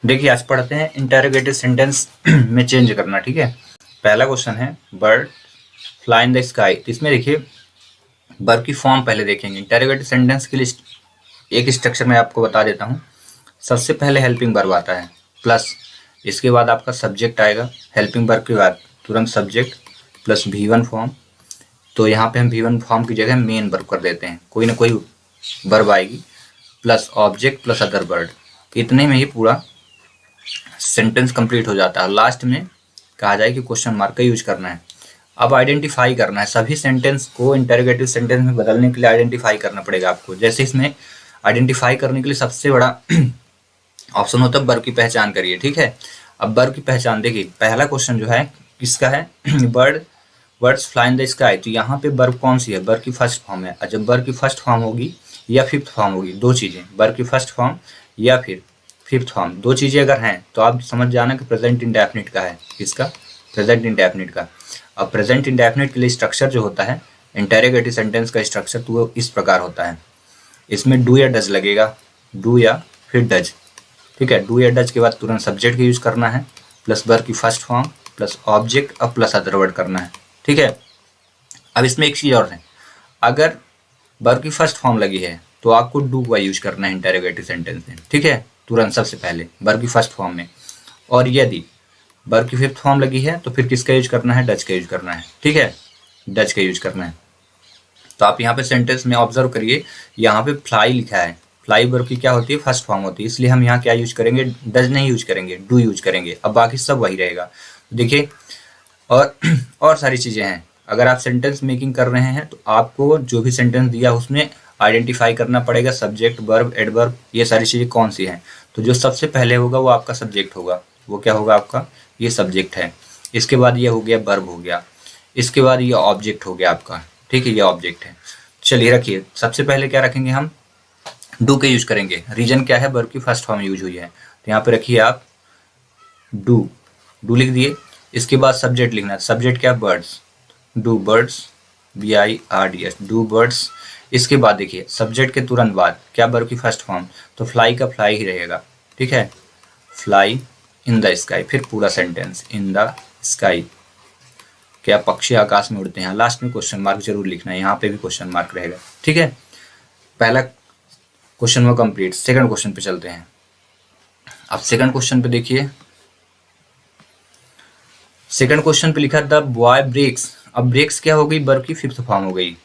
देखिए आज पढ़ते हैं इंटेरोगेटिव सेंटेंस में चेंज करना। ठीक है, पहला क्वेश्चन है bird fly in the sky. तो इसमें देखिए वर्ब की फॉर्म पहले देखेंगे। इंटेरोगेटिव सेंटेंस के लिए एक स्ट्रक्चर मैं आपको बता देता हूँ। सबसे पहले हेल्पिंग वर्ब आता है प्लस, इसके बाद आपका सब्जेक्ट आएगा। हेल्पिंग वर्ब के बाद तुरंत सब्जेक्ट प्लस V1 फॉर्म। तो यहाँ पे हम V1 फॉर्म की जगह मेन वर्ब कर देते हैं, कोई ना कोई वर्ब आएगी plus object plus other word. इतने में ही पूरा सेंटेंस कंप्लीट हो जाता है। लास्ट में कहा जाए कि क्वेश्चन मार्क का यूज करना है। अब आइडेंटिफाई करना है, सभी सेंटेंस को इंटेरोगेटिव सेंटेंस में बदलने के लिए आइडेंटिफाई करना पड़ेगा आपको। जैसे इसमें आइडेंटिफाई करने के लिए सबसे बड़ा ऑप्शन होता है वर्ब की पहचान करिए। ठीक है, अब वर्ब की पहचान देखिए, पहला क्वेश्चन जो है किसका है, birds fly in the sky. तो यहाँ पे वर्ब कौन सी है, वर्ब की फर्स्ट फॉर्म है। और जब वर्ब की फर्स्ट फॉर्म होगी या फिफ्थ फॉर्म होगी, दो चीजें, वर्ब की फर्स्ट फॉर्म या फिर फिफ्थ फॉर्म, दो चीजें अगर हैं तो आप समझ जाना कि प्रेजेंट इंडेफिनिट का है। किसका, प्रेजेंट इंडेफिनिट का। अब प्रेजेंट इंडेफिनिट के लिए स्ट्रक्चर जो होता है इंटेरोगेटिव सेंटेंस का स्ट्रक्चर, तो वो इस प्रकार होता है। इसमें डू या डज लगेगा, डू या फिर डज। ठीक है, डू या डज के बाद तुरंत सब्जेक्ट का यूज करना है प्लस वर्ब की फर्स्ट फॉर्म प्लस ऑब्जेक्ट अब प्लस अदर वर्ड करना है। ठीक है, अब इसमें एक चीज और है, अगर वर्ब की फर्स्ट फॉर्म लगी है तो आपको डू का यूज करना है इंटेरोगेटिव सेंटेंस में। ठीक है, तुरंत सबसे पहले वर्ब की फर्स्ट फॉर्म में। और यदि वर्ब की फिफ्थ फॉर्म लगी है तो फिर किसका यूज करना है, डज का यूज करना है। ठीक है, डज का यूज करना है। तो आप यहाँ पे सेंटेंस में ऑब्जर्व करिए, यहाँ पे फ्लाई लिखा है। फ्लाई वर्ब की क्या होती है, फर्स्ट फॉर्म होती है, इसलिए हम यहाँ क्या यूज करेंगे, डज नहीं यूज करेंगे, डू यूज करेंगे। अब बाकी सब वही रहेगा। देखिए और सारी चीजें हैं। अगर आप सेंटेंस मेकिंग कर रहे हैं तो आपको जो भी सेंटेंस दिया उसमें आइडेंटिफाई करना पड़ेगा सब्जेक्ट, वर्ब, एडवर्ब, ये सारी चीजें कौन सी हैं। तो जो सबसे पहले होगा वो आपका सब्जेक्ट होगा। वो क्या होगा आपका, ये सब्जेक्ट है। इसके बाद ये हो गया वर्ब हो गया, इसके बाद ये ऑब्जेक्ट हो गया आपका। ठीक है, ये ऑब्जेक्ट है। चलिए रखिए, सबसे पहले क्या रखेंगे हम, डू के यूज करेंगे। रीजन क्या है, वर्ब की फर्स्ट फॉर्म यूज हुई है, तो यहाँ पे रखिए आप डू, डू लिख दिए। इसके बाद सब्जेक्ट लिखना है, सब्जेक्ट क्या, birds, do birds, BIRDS, do birds. इसके बाद देखिए सब्जेक्ट के तुरंत बाद क्या, वर्ब की फर्स्ट फॉर्म, तो फ्लाई का फ्लाई ही रहेगा। ठीक है, फ्लाई इन द स्काई, फिर पूरा सेंटेंस इन द स्काई, क्या पक्षी आकाश में उड़ते हैं। लास्ट में क्वेश्चन मार्क जरूर लिखना है, यहाँ पे भी क्वेश्चन मार्क रहेगा। ठीक है, पहला क्वेश्चन वो कंप्लीट। सेकंड क्वेश्चन पे चलते हैं। अब सेकंड क्वेश्चन पे देखिए, सेकंड क्वेश्चन पे लिखा द बॉय ब्रेक्स। अब ब्रेक्स क्या हो गई, वर्ब की फिफ्थ फॉर्म हो गई।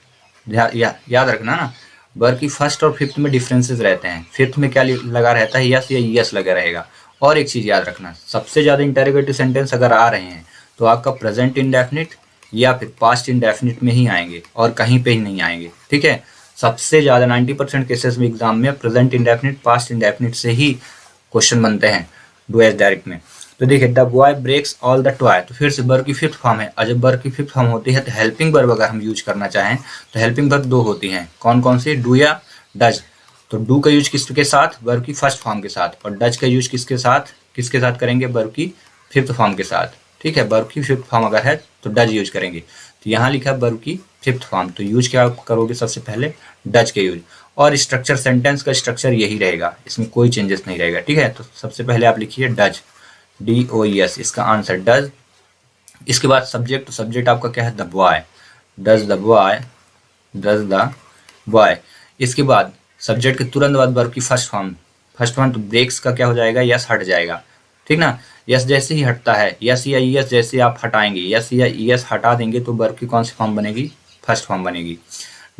याद रखना ना, वर्ब की फर्स्ट और फिफ्थ में डिफरेंसेस रहते हैं। फिफ्थ में क्या लगा रहता है, यस या यस लगा रहेगा। और एक चीज याद रखना, सबसे ज्यादा इंटेरोगेटिव सेंटेंस अगर आ रहे हैं तो आपका प्रेजेंट इंडेफिनिट या फिर पास्ट इंडेफिनिट में ही आएंगे और कहीं पे ही नहीं आएंगे। ठीक है, सबसे ज्यादा 90% केसेस में एग्जाम में प्रेजेंट इंडेफिनिट, पास्ट इंडेफिनिट से ही क्वेश्चन बनते हैं डू एज डायरेक्ट में। तो देखिए the boy breaks all the toy, तो फिर से वर्ब की फिफ्थ फॉर्म है। और जब वर्ब की फिफ्थ फॉर्म होती है तो हेल्पिंग वर्ब अगर हम यूज करना चाहें तो हेल्पिंग वर्ब दो होती हैं। कौन कौन सी, डू या डज। तो डू का यूज किसके साथ, वर्ब की फर्स्ट फॉर्म के साथ, और डज का यूज किसके साथ करेंगे, वर्ब की फिफ्थ फॉर्म के साथ। ठीक है, वर्ब की फिफ्थ फॉर्म अगर है तो डज यूज करेंगे। तो यहाँ लिखा वर्ब की फिफ्थ फॉर्म, तो यूज क्या करोगे, सबसे पहले डज के यूज। और स्ट्रक्चर, सेंटेंस का स्ट्रक्चर यही रहेगा, इसमें कोई चेंजेस नहीं रहेगा। ठीक है, तो सबसे पहले आप लिखिए डज, DOES, इसका आंसर डज। इसके बाद सब्जेक्ट, तो सब्जेक्ट आपका क्या है, the boy, does the boy, does the boy. इसके बाद सब्जेक्ट के तुरंत बाद वर्ब की फर्स्ट फॉर्म, तो ब्रेक्स का क्या हो जाएगा, यस हट जाएगा। ठीक ना, यस जैसे ही हटता है, यस या ईएस जैसे आप हटाएंगे, यस या ईएस हटा देंगे तो वर्ब की कौन सी फॉर्म बनेगी, फर्स्ट फॉर्म बनेगी।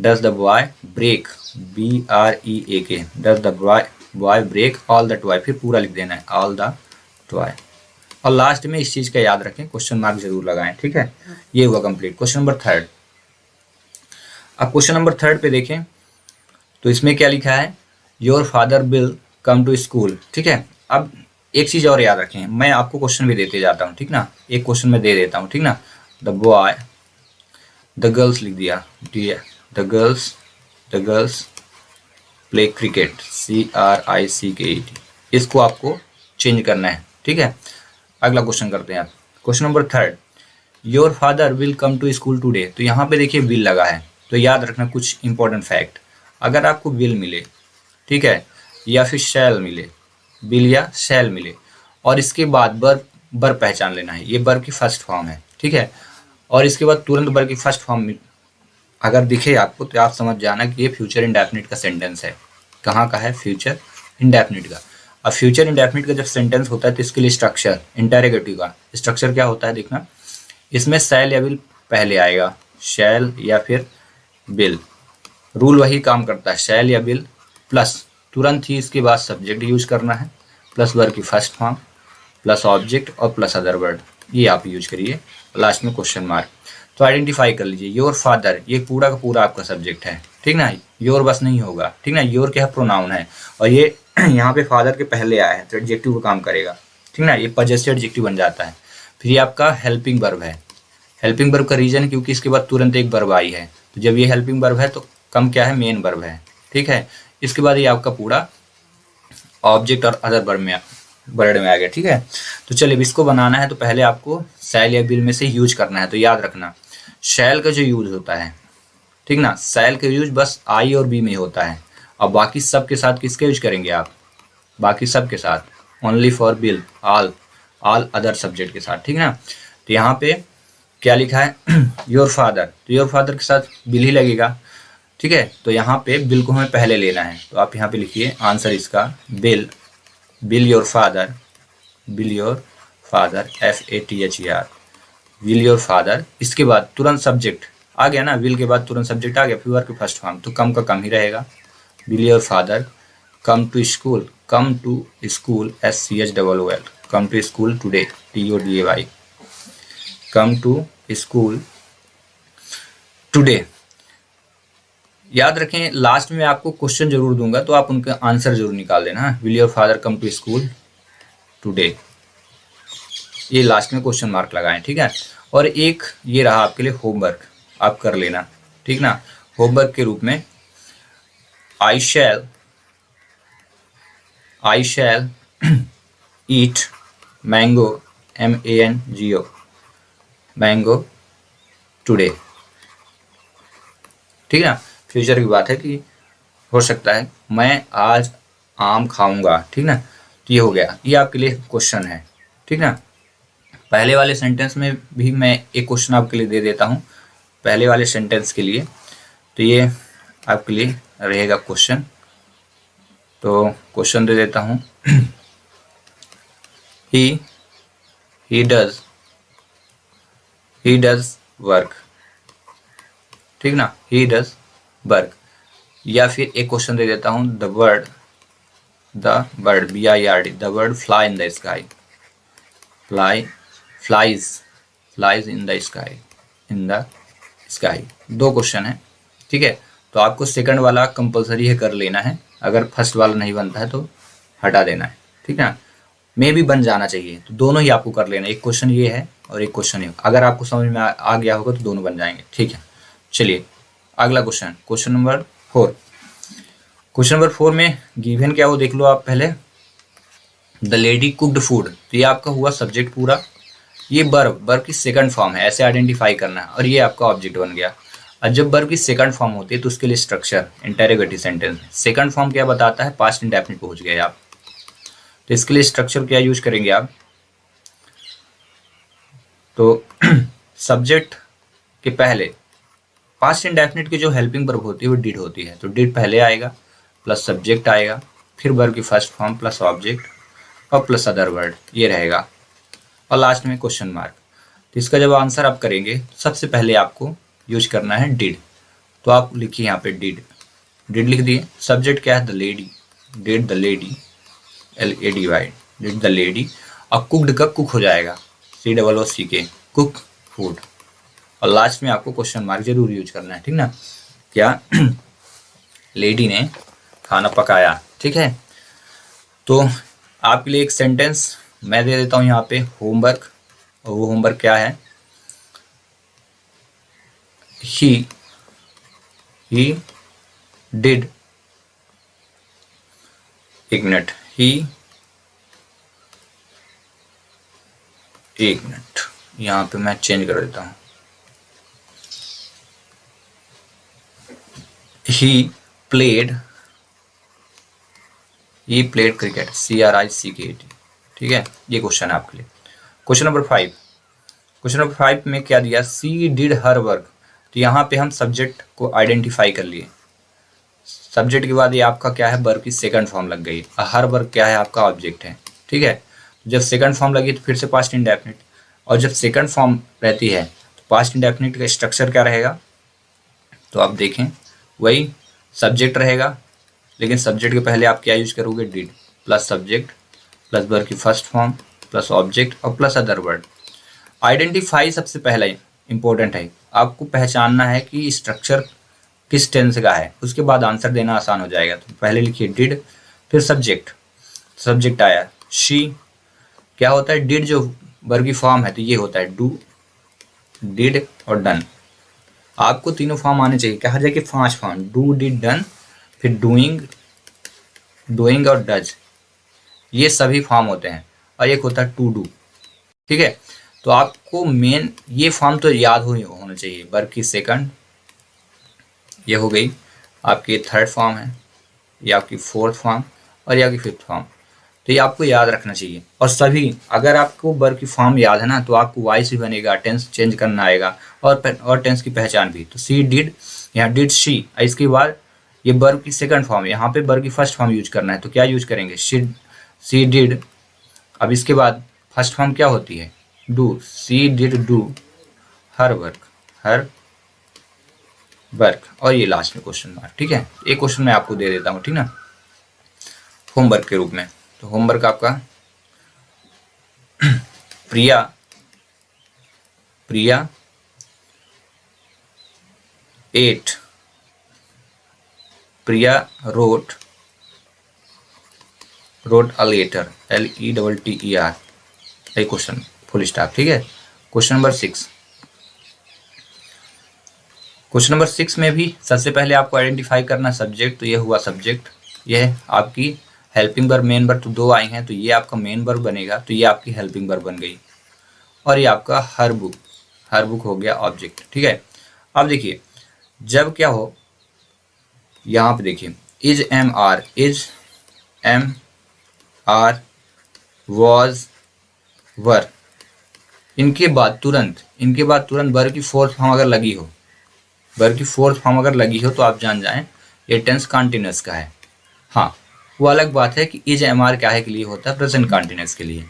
Does the boy break, BREAK, does the boy break all the toy, फिर पूरा लिख देना है ऑल द टॉय। और लास्ट में इस चीज का याद रखें, क्वेश्चन मार्क जरूर लगाएं। ठीक है, ये हुआ कंप्लीट। Question number third. अब क्वेश्चन नंबर थर्ड पे देखें तो इसमें क्या लिखा है, your father will come to school. ठीक है, अब एक चीज और याद रखें, मैं आपको क्वेश्चन भी देते जाता हूँ। ठीक ना, एक क्वेश्चन में दे देता हूँ। ठीक ना, द गर्ल्स लिख दिया, the girls play cricket, CRICKET, इसको आपको चेंज करना है। ठीक है, अगला क्वेश्चन करते हैं आप। Question number third, your father will come to school today. तो यहाँ पे देखिए विल लगा है, तो याद रखना कुछ इंपॉर्टेंट फैक्ट। अगर आपको विल मिले, ठीक है, या फिर शैल मिले, विल या शैल मिले, और इसके बाद वर्ब पहचान लेना है, ये वर्ब की फर्स्ट फॉर्म है, ठीक है। और इसके बाद तुरंत वर्ब की फर्स्ट फॉर्म अगर दिखे आपको तो आप समझ जाना कि ये फ्यूचर इंडेफिनिट का सेंटेंस है। कहाँ का है? फ्यूचर इंडेफिनिट का। अब फ्यूचर इंडेफिनिट का जब सेंटेंस होता है तो इसके लिए स्ट्रक्चर, इंटेरोगेटिव का स्ट्रक्चर क्या होता है देखना, इसमें शैल या विल पहले आएगा, शैल या फिर विल। रूल वही काम करता है, शैल या विल प्लस तुरंत ही इसके बाद सब्जेक्ट यूज करना है, प्लस वर्ब की फर्स्ट फॉर्म, प्लस ऑब्जेक्ट और प्लस अदर वर्ड, ये आप यूज करिए। लास्ट में क्वेश्चन मार्क। तो आइडेंटिफाई कर लीजिए, योर फादर ये पूरा का पूरा आपका सब्जेक्ट है, ठीक ना। योर बस नहीं होगा, ठीक ना, योर क्या है? प्रोनाउन है, और ये यहाँ पे फादर के पहले आया है तो एडजेक्टिव का काम करेगा, ठीक ना, ये पजेसिव एडजेक्टिव बन जाता है। फिर ये आपका हेल्पिंग वर्ब है। हेल्पिंग वर्ब का रीजन क्योंकि इसके बाद तुरंत एक वर्ब आई है, तो जब ये हेल्पिंग वर्ब है तो कम क्या है? मेन वर्ब है, ठीक है। इसके बाद ये आपका पूरा ऑब्जेक्ट और अदर वर्ड में आ गया, ठीक है। तो चलिए अब इसको बनाना है तो पहले आपको शैल या विल में से यूज करना है। तो याद रखना शैल का जो यूज होता है, ठीक ना, शैल का यूज बस आई और बी में होता है, और बाकी सब के साथ किसके यूज करेंगे आप? बाकी सब के साथ only for will, all other subject के साथ, ठीक ना। तो यहाँ पे क्या लिखा है? योर फादर, तो योर फादर के साथ विल ही लगेगा, ठीक है। तो यहाँ पे बिल को हमें पहले लेना है, तो आप यहाँ पे लिखिए आंसर इसका bill, bill your father, bill your father, FATHER, will your father. इसके बाद तुरंत सब्जेक्ट आ गया ना, विल के बाद तुरंत सब्जेक्ट आ गया, फिर वर्ब की फर्स्ट फॉर्म, तो कम का कम ही रहेगा। Will your father come to school, come to school, SCHOOL, come to school today, TODAY, come to school today. याद रखें लास्ट में आपको क्वेश्चन जरूर दूंगा तो आप उनका आंसर जरूर निकाल देना। Will your father come to school today, ये लास्ट में क्वेश्चन मार्क लगाएं, ठीक है। और एक ये रहा आपके लिए होमवर्क, आप कर लेना, ठीक ना। होमवर्क के रूप में आई शैल ईट मैंगो, MANGO, मैंगो टुडे, ठीक है। फ्यूचर की बात है कि हो सकता है मैं आज आम खाऊंगा, ठीक ना। तो ये हो गया, ये आपके लिए क्वेश्चन है, ठीक ना। पहले वाले सेंटेंस में भी मैं एक क्वेश्चन आपके लिए दे देता हूँ पहले वाले सेंटेंस के लिए, तो ये आपके लिए रहेगा क्वेश्चन। तो क्वेश्चन दे देता हूँ he does वर्क, ठीक ना, he does वर्क। या फिर एक क्वेश्चन दे देता हूँ the bird BIRD, the bird fly in the sky, flies in the sky, दो क्वेश्चन है, ठीक है। तो आपको सेकंड वाला कंपलसरी है कर लेना है, अगर फर्स्ट वाला नहीं बनता है तो हटा देना है, ठीक है। मे भी बन जाना चाहिए, तो दोनों ही आपको कर लेना, एक क्वेश्चन ये है और एक क्वेश्चन ये, अगर आपको समझ में आ गया होगा तो दोनों बन जाएंगे, ठीक है। चलिए अगला question, question number 4। Question number 4 में गिवन क्या वो देख लो आप पहले। द लेडी कुक्ड फूड, तो ये आपका हुआ सब्जेक्ट पूरा, ये वर्ब की सेकंड फॉर्म है, ऐसे आइडेंटिफाई करना है, और ये आपका ऑब्जेक्ट बन गया। और जब वर्ब की सेकंड फॉर्म होती है तो उसके लिए स्ट्रक्चर इंटेरोगेटिव सेंटेंस में सेकंड फॉर्म क्या बताता है? पास्ट इंडेफिनिट पहुंच गए आप, तो इसके लिए स्ट्रक्चर क्या यूज करेंगे आप? तो सब्जेक्ट के पहले पास्ट इंडेफिनिट की जो हेल्पिंग वर्ब होती है वो डिड होती है, तो डिड पहले आएगा, प्लस सब्जेक्ट आएगा, फिर वर्ब की फर्स्ट फॉर्म प्लस ऑब्जेक्ट और प्लस अदर वर्ड, ये रहेगा, और लास्ट में क्वेश्चन मार्क। तो इसका जब आंसर आप करेंगे सबसे पहले आपको यूज करना है डिड, तो आप लिखिए यहाँ पे डिड लिख दिए। सब्जेक्ट क्या है? The lady, did the lady, LADY, did the lady, और कुक्ड का कुक हो जाएगा, COOK, कुक फूड, और लास्ट में आपको क्वेश्चन मार्क जरूर यूज करना है, ठीक ना। क्या लेडी ने खाना पकाया, ठीक है। तो आपके लिए एक सेंटेंस मैं दे देता हूं यहाँ पे होमवर्क, और वो होमवर्क क्या है? ही डिड, एक मिनट, एक मिनट यहाँ पे मैं चेंज कर देता हूँ, ही प्लेड क्रिकेट, CRICKET, ठीक है, ये क्वेश्चन है आपके लिए। क्वेश्चन नंबर 5, क्वेश्चन नंबर 5 में क्या दिया, सी डिड हर वर्क। तो यहाँ पे हम सब्जेक्ट को आइडेंटिफाई कर लिए। सब्जेक्ट के बाद ये आपका क्या है, वर्ब की सेकंड फॉर्म लग गई। हर वर्ब क्या है, आपका ऑब्जेक्ट है। ठीक है, जब सेकंड फॉर्म लगी तो फिर से पास्ट इंडेफिनिट, और जब सेकंड फॉर्म रहती है तो पास्ट इंडेफिनिट का स्ट्रक्चर क्या रहेगा, तो आप देखें वही सब्जेक्ट रहेगा, लेकिन सब्जेक्ट के पहले आप क्या यूज करोगे, did plus subject plus verb की फर्स्ट फॉर्म प्लस ऑब्जेक्ट और प्लस अदर वर्ड। आइडेंटिफाई सबसे पहला इंपॉर्टेंट है, आपको पहचानना है कि स्ट्रक्चर किस टेंस का है, उसके बाद आंसर देना आसान हो जाएगा। तो पहले लिखिए डिड, फिर सब्जेक्ट, सब्जेक्ट आया शी। क्या होता है, डिड जो वर्ब की फॉर्म है तो ये होता है डू, डिड और डन। आपको तीनों फॉर्म आने चाहिए, कहा जाए कि 5 फॉर्म, डू डिड डन, फिर डूइंग, डूइंग और डज, ये सभी फॉर्म होते हैं, और एक होता है टू डू। ठीक है, तो आपको मेन ये फॉर्म तो याद होना चाहिए। वर्ब की सेकंड ये हो गई, आपकी थर्ड फॉर्म है, ये आपकी फोर्थ फॉर्म और ये आपकी फिफ्थ फॉर्म। तो ये आपको याद रखना चाहिए। और सभी, अगर आपको वर्ब की फॉर्म याद है ना, तो आपको वॉइस भी बनेगा, टेंस चेंज करना आएगा, और टेंस की पहचान भी। तो सी डिड, यहाँ डिड शी, इसके बाद ये वर्ब की सेकंड फॉर्म, यहाँ पे वर्ब की फर्स्ट फॉर्म यूज करना है, तो क्या यूज करेंगे, सी डिड। अब इसके बाद फर्स्ट फॉर्म क्या होती है, do, she did do her work, her work, और ये लास्ट में क्वेश्चन मार्क। ठीक है, एक क्वेश्चन मैं आपको दे देता हूँ, ठीक ना, होमवर्क के रूप में। तो होमवर्क आपका प्रिया, प्रिया 8, प्रिया रोट अ लेटर, LETTER, एक क्वेश्चन फुल स्टॉप। ठीक है, क्वेश्चन नंबर 6, क्वेश्चन नंबर 6 में भी सबसे पहले आपको आइडेंटिफाई करना सब्जेक्ट। तो ये हुआ सब्जेक्ट, ये है आपकी हेल्पिंग वर्ब, मेन वर्ब तो 2 आई हैं, तो ये आपका मेन वर्ब बनेगा, तो ये आपकी हेल्पिंग वर्ब बन गई। और ये आपका हर बुक हो गया ऑब्जेक्ट। ठीक है, अब देखिए जब क्या हो, यहाँ पे देखिए is am are was were, इनके बाद तुरंत वर्ब की फोर्थ फॉर्म अगर लगी हो, वर्ब की फोर्थ फॉर्म अगर लगी हो, तो आप जान जाएं ये टेंस कॉन्टिन्यूअस का है। हाँ, वो अलग बात है कि इज एम आर क्या है के लिए होता है, प्रेजेंट कॉन्टिन्यूअस के लिए,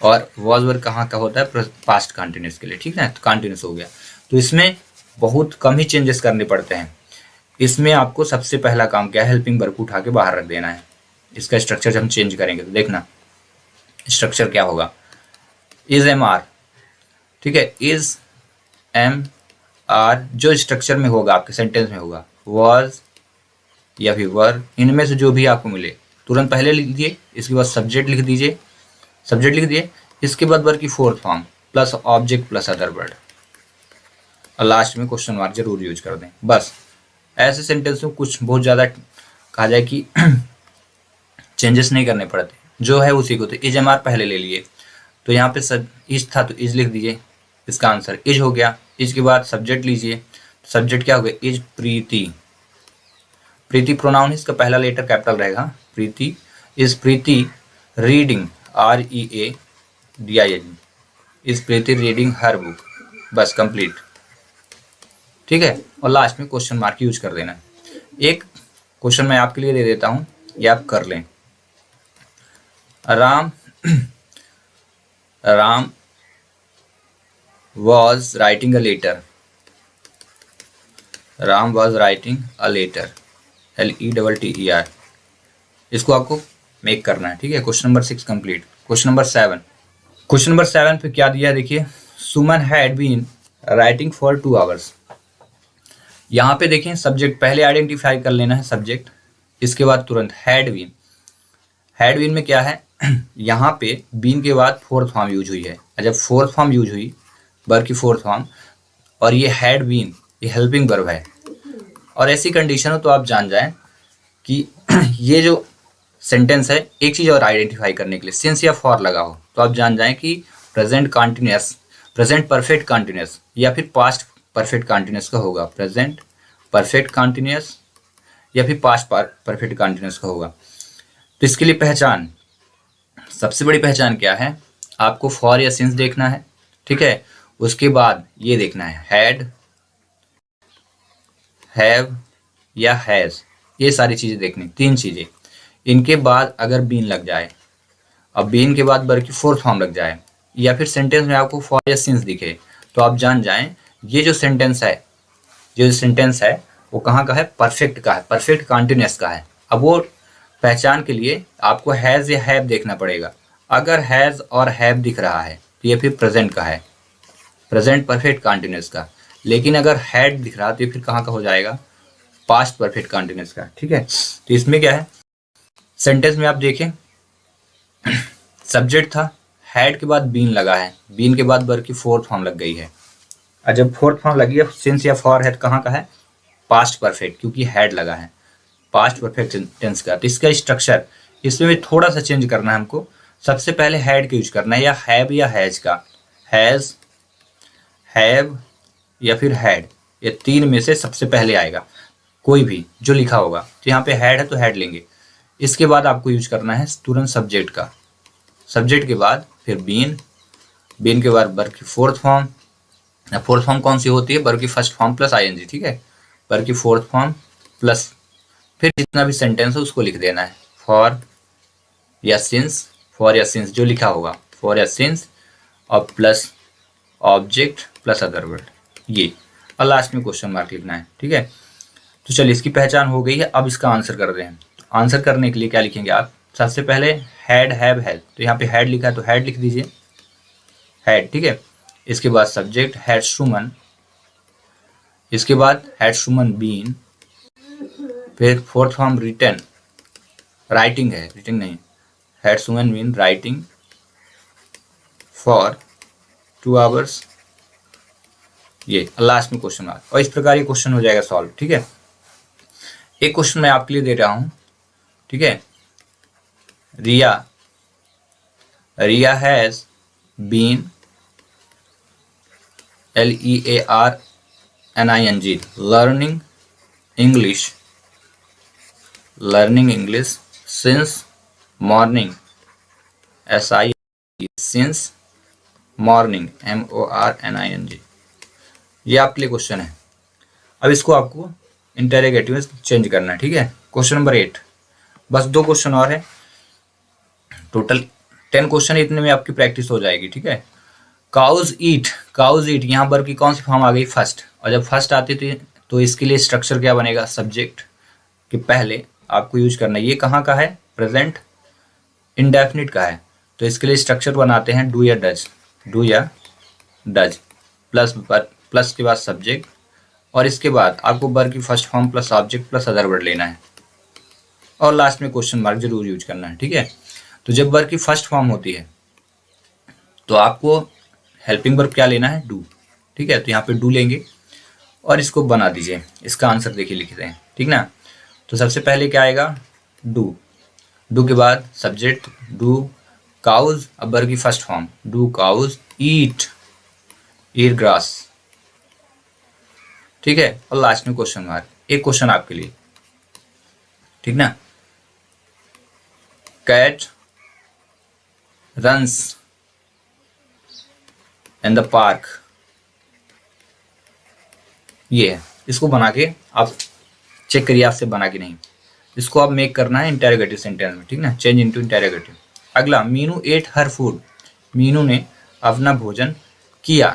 और वॉज वर्ब कहाँ का होता है, पास्ट कॉन्टिन्यूअस के लिए। ठीक है, तो कॉन्टिन्यूअस हो गया। तो इसमें बहुत कम ही चेंजेस करने पड़ते हैं। इसमें आपको सबसे पहला काम क्या है, हेल्पिंग वर्ब को उठा के बाहर रख देना है। इसका स्ट्रक्चर जब हम चेंज करेंगे तो देखना स्ट्रक्चर क्या होगा, इज एम आर। ठीक है, इज एम आर जो स्ट्रक्चर में होगा, आपके सेंटेंस में होगा, वॉज या फिर वर, इनमें से जो भी आपको मिले तुरंत पहले लिख दीजिए। इसके बाद सब्जेक्ट लिख दीजिए, इसके बाद वर्ब की fourth form plus object plus other word, और लास्ट में क्वेश्चन मार्क जरूर यूज कर दें। बस ऐसे सेंटेंस में कुछ बहुत ज़्यादा कहा जाए कि चेंजेस नहीं करने पड़ते, जो है उसी को। तो इज एम आर पहले ले लिए, तो यहाँ पे सब इज था तो इज लिख दीजिए, इसका आंसर इज हो गया। इज के बाद सब्जेक्ट लीजिए, सब्जेक्ट क्या हो गया, इज प्रीति, प्रीति प्रोनाउन इसका पहला लेटर कैपिटल रहेगा, Preeti, is Preeti reading, READING, is Preeti reading her book. बस कंप्लीट। ठीक है, और लास्ट में क्वेश्चन मार्क यूज कर देना। एक क्वेश्चन मैं आपके लिए दे देता हूं, ये आप कर लें। Ram was writing a letter, Ram was writing a letter, LETTER, इसको आपको मेक करना है। ठीक है, question number 6 complete. Question number 7, question number 7 पे क्या दिया है देखिए, Suman had been writing for 2 hours। यहाँ पे देखें सब्जेक्ट पहले आइडेंटिफाई कर लेना है सब्जेक्ट, इसके बाद तुरंत हैड बीन। हैड बीन में क्या है, यहाँ पे बीन के बाद फोर्थ फॉर्म यूज हुई है, जब फोर्थ फॉर्म यूज हुई वर्ब की फोर्थ फॉर्म, और ये हैड बीन, ये हेल्पिंग वर्ब है, और ऐसी कंडीशन हो तो आप जान जाएं कि ये जो सेंटेंस है, एक चीज़ और आइडेंटिफाई करने के लिए सिंस या फॉर लगा हो, तो आप जान जाएं कि present continuous, present perfect continuous या फिर पास्ट परफेक्ट कॉन्टिन्यूअस का होगा, प्रेजेंट परफेक्ट कॉन्टिन्यूअस या फिर पास्ट परफेक्ट कॉन्टिन्यूअस का होगा। तो इसके लिए पहचान सबसे बड़ी पहचान क्या है, आपको फॉर या सिंस देखना है, ठीक है। उसके बाद ये देखना है हैड, हैव या हैज, ये सारी चीजें देखनी, तीन चीजें। इनके बाद अगर बीन लग जाए, अब बीन के बाद वर्ब की फोर्थ फॉर्म लग जाए, या फिर सेंटेंस में आपको फॉर या सिंस दिखे, तो आप जान जाएं ये जो सेंटेंस है, वो कहाँ का है, परफेक्ट का है, परफेक्ट कॉन्टिन्यूअस का है। अब वो पहचान के लिए आपको हैज या हैव देखना पड़ेगा। अगर हैज और हैव दिख रहा है तो ये फिर प्रेजेंट का है, प्रेजेंट परफेक्ट कॉन्टिन्यूअस का। लेकिन अगर हैड दिख रहा तो ये फिर कहाँ का हो जाएगा, पास्ट परफेक्ट कॉन्टिन्यूअस का, ठीक है। तो इसमें क्या है, सेंटेंस में आप देखें सब्जेक्ट था, हैड के बाद बीन लगा है, बीन के बाद वर्ब की फोर्थ फॉर्म लग गई है। और जब फोर्थ फॉर्म लगी है, सिंस या फॉर है, तो कहाँ का है, पास्ट परफेक्ट, क्योंकि हैड लगा है, पास्ट परफेक्ट टेंस का। तो इसका स्ट्रक्चर इसमें भी थोड़ा सा चेंज करना है हमको। सबसे पहले हैड का यूज करना है, या हैव या हैज का, हैज, हैव या फिर हैड, ये तीन में से सबसे पहले आएगा कोई भी जो लिखा होगा। तो यहाँ पे हैड है तो हैड लेंगे। इसके बाद आपको यूज करना है तुरंत सब्जेक्ट का, सब्जेक्ट के बाद फिर बीन, बीन के बाद वर्ब की फोर्थ फॉर्म। फोर्थ फॉर्म कौन सी होती है, वर्ब की फर्स्ट फॉर्म प्लस आईएनजी, ठीक है, वर्ब की फोर्थ फॉर्म प्लस फिर जितना भी सेंटेंस है उसको लिख देना है, फॉर या सिंस, फॉर या सिंस जो लिखा होगा, फॉर या सिंस, और plus object plus other word, ये, और लास्ट में क्वेश्चन मार्क लिखना है, ठीक है। तो चलिए इसकी पहचान हो गई है, अब इसका आंसर कर रहे हैं। आंसर करने के लिए क्या लिखेंगे आप, सबसे पहले हैड, हैव, हैज, तो यहाँ पे हैड लिखा है तो हैड लिख दीजिए, हैड, ठीक है। इसके बाद सब्जेक्ट हैड सुमन, इसके बाद हैड सुमन बीन, फिर फोर्थ फॉर्म रिटन, राइटिंग है, रिटिंग नहीं, had Suman been writing for 2 hours, ये लास्ट में क्वेश्चन मार्क। और इस प्रकार ये क्वेश्चन हो जाएगा सॉल्व, ठीक है। एक क्वेश्चन मैं आपके लिए दे रहा हूं, ठीक है। Riya has been LEARNING learning English since morning, since morning, MORNING। ये आपके लिए क्वेश्चन है। अब इसको आपको इंटेरोगेटिव में चेंज करना है, ठीक है। क्वेश्चन नंबर 8, बस 2 क्वेश्चन और है, टोटल 10 क्वेश्चन, इतने में आपकी प्रैक्टिस हो जाएगी, ठीक है। काउज ईट, काउज ईट, यहाँ पर की कौन सी फॉर्म आ गई, फर्स्ट। और जब फर्स्ट आती थी तो इसके लिए स्ट्रक्चर क्या बनेगा, सब्जेक्ट के पहले आपको यूज करना है। ये कहाँ का है, प्रेजेंट इंडेफिनिट का है, तो इसके लिए स्ट्रक्चर बनाते हैं डू या डज, डू या डज, प्लस के बाद सब्जेक्ट, और इसके बाद आपको वर्ब की first form plus object plus other word लेना है, और लास्ट में क्वेश्चन मार्क जरूर यूज करना है, ठीक है। तो जब वर्ब की फर्स्ट फॉर्म होती है तो आपको हेल्पिंग वर्ब क्या लेना है, डू, ठीक है। तो यहाँ पे डू लेंगे और इसको बना दीजिए, इसका आंसर देखिए लिखते हैं, ठीक ना। तो सबसे पहले क्या आएगा, डू, डू के बाद सब्जेक्ट डू काउज, अब वर्ब की first form do cows eat grass, ठीक है, और लास्ट में क्वेश्चन मार्क। एक क्वेश्चन आपके लिए, ठीक ना, cat runs in the park, ये है। इसको बना के आप चेक करिए आपसे बना कि नहीं। इसको आप मेक करना है इंटेरोगेटिव सेंटेंस में, ठीक ना, चेंज इनटू इंटेरोगेटिव। अगला, Meenu ate her food, Meenu ने अपना भोजन किया।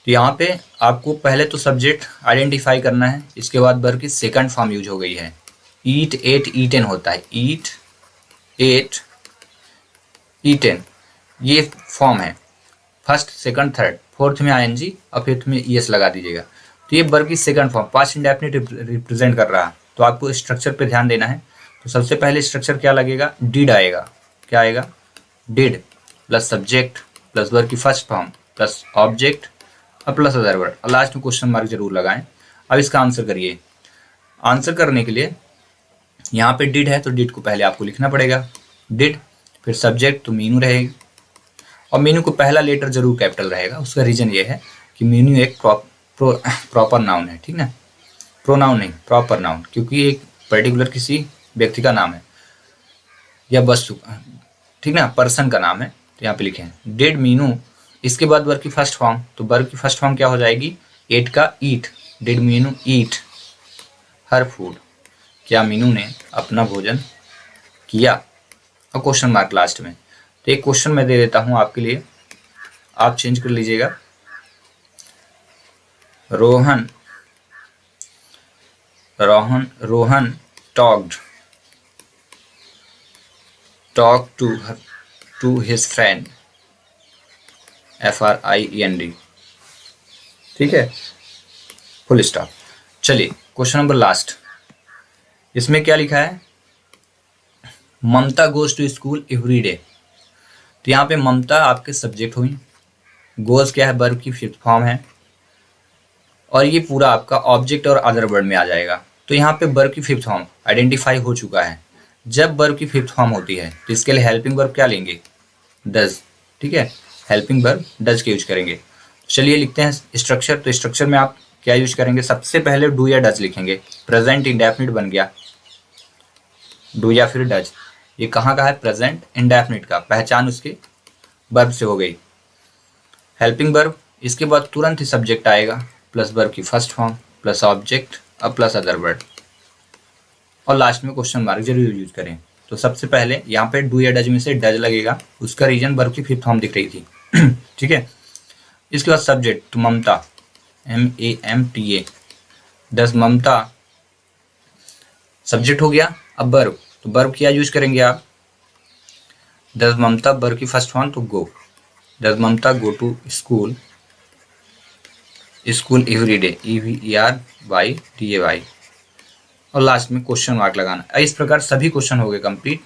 तो यहाँ पे आपको पहले तो सब्जेक्ट आइडेंटिफाई करना है, इसके बाद वर्ब की सेकंड फॉर्म यूज हो गई है, ईट, एट, ईटेन होता है, ईट, एट, ईटेन, ये फॉर्म है, फर्स्ट, सेकंड, थर्ड, फोर्थ में आईएनजी और फिफ्थ में ईएस लगा दीजिएगा। तो ये वर्ब की second form past indefinite represent कर रहा है, तो आपको स्ट्रक्चर पे ध्यान देना है। तो सबसे पहले स्ट्रक्चर क्या लगेगा, डिड आएगा, क्या आएगा, did plus subject plus verb की फर्स्ट फॉर्म प्लस ऑब्जेक्ट और प्लस अदर वर्ड, और लास्ट में क्वेश्चन मार्क जरूर लगाएं। अब इसका आंसर करिए। आंसर करने के लिए यहाँ पे डिड है तो डिड को पहले आपको लिखना पड़ेगा, डिड, फिर सब्जेक्ट तो मीनू रहेगी, और मीनू को पहला लेटर जरूर कैपिटल रहेगा। उसका रीजन ये है कि मीनू एक प्रॉपर नाउन है, ठीक ना, प्रोनाउन नहीं, प्रॉपर नाउन, क्योंकि एक पर्टिकुलर किसी व्यक्ति का नाम है या वस्तु, ठीक ना, पर्सन का नाम है तो यहाँ पे लिखे हैं डिड मीनू, इसके बाद वर्ब की फर्स्ट फॉर्म, तो वर्ब की फर्स्ट फॉर्म क्या हो जाएगी, एट का eat, did Meenu eat her food, क्या मीनू ने अपना भोजन किया, और क्वेश्चन मार्क लास्ट में। तो एक क्वेश्चन मैं दे देता हूं आपके लिए, आप चेंज कर लीजिएगा। Rohan Rohan Rohan talk to his friend, FRIEND, ठीक है, फुल स्टॉप। चलिए क्वेश्चन नंबर लास्ट, इसमें क्या लिखा है, Mamta goes to school every day. तो यहाँ पे ममता आपके सब्जेक्ट हुई, गोज क्या है, वर्ब की फिफ्थ फॉर्म है, और ये पूरा आपका ऑब्जेक्ट और अदर वर्ड में आ जाएगा। तो यहाँ पे वर्ब की फिफ्थ फॉर्म आइडेंटिफाई हो चुका है। जब वर्ब की फिफ्थ फॉर्म होती है तो इसके लिए हेल्पिंग वर्ब क्या लेंगे, डज, ठीक है, हेल्पिंग वर्ब डज के यूज करेंगे। चलिए लिखते हैं स्ट्रक्चर। तो स्ट्रक्चर में आप क्या यूज करेंगे, सबसे पहले डू या डज लिखेंगे, प्रेजेंट इंडेफिनिट बन गया, डू या फिर डज, ये कहाँ का है, प्रेजेंट इंडेफिनिट का, पहचान उसके वर्ब से हो गई। हेल्पिंग वर्ब, इसके बाद तुरंत ही सब्जेक्ट आएगा, प्लस वर्ब की फर्स्ट फॉर्म प्लस ऑब्जेक्ट और प्लस अदर वर्ड, और लास्ट में क्वेश्चन मार्क जरूर यूज करें। तो सबसे पहले यहाँ पे डू या डज में से डज लगेगा, उसका रीजन वर्ब की फिफ्थ फॉर्म दिख रही थी ठीक है। इसके बाद सब्जेक्ट, तो ममता, MAMTA, डज ममता सब्जेक्ट हो गया। अब वर्ब, तो वर्ब क्या यूज करेंगे आप, डज ममता, वर्ब की फर्स्ट फॉर्म तो go, does Mamta go to school every day, EVERYDAY, और लास्ट में क्वेश्चन मार्क लगाना। इस प्रकार सभी क्वेश्चन हो गए कंप्लीट।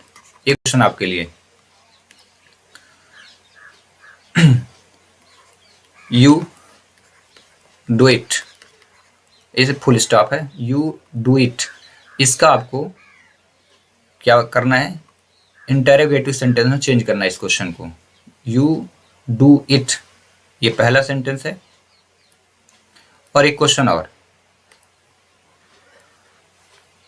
एक क्वेश्चन आपके लिए, यू डू इट, इसे फुल स्टॉप है, यू डू इट, इसका आपको क्या करना है, इंटरोगेटिव सेंटेंस में चेंज करना है इस क्वेश्चन को। यू डू इट, ये पहला सेंटेंस है, और एक क्वेश्चन और,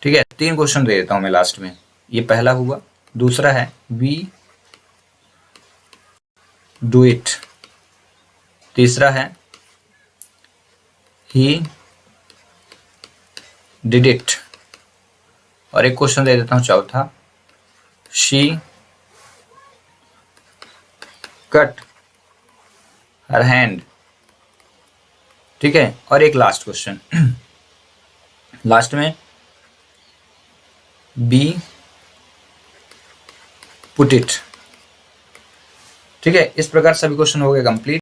ठीक है, 3 क्वेश्चन दे देता हूं मैं लास्ट में। ये पहला हुआ, दूसरा है वी डू इट, तीसरा है ही डिड इट, और एक क्वेश्चन दे देता हूं चौथा, शी कट हर हैंड, ठीक है, और एक लास्ट क्वेश्चन लास्ट में, बी पुट इट, ठीक है। इस प्रकार सभी क्वेश्चन हो गए कंप्लीट।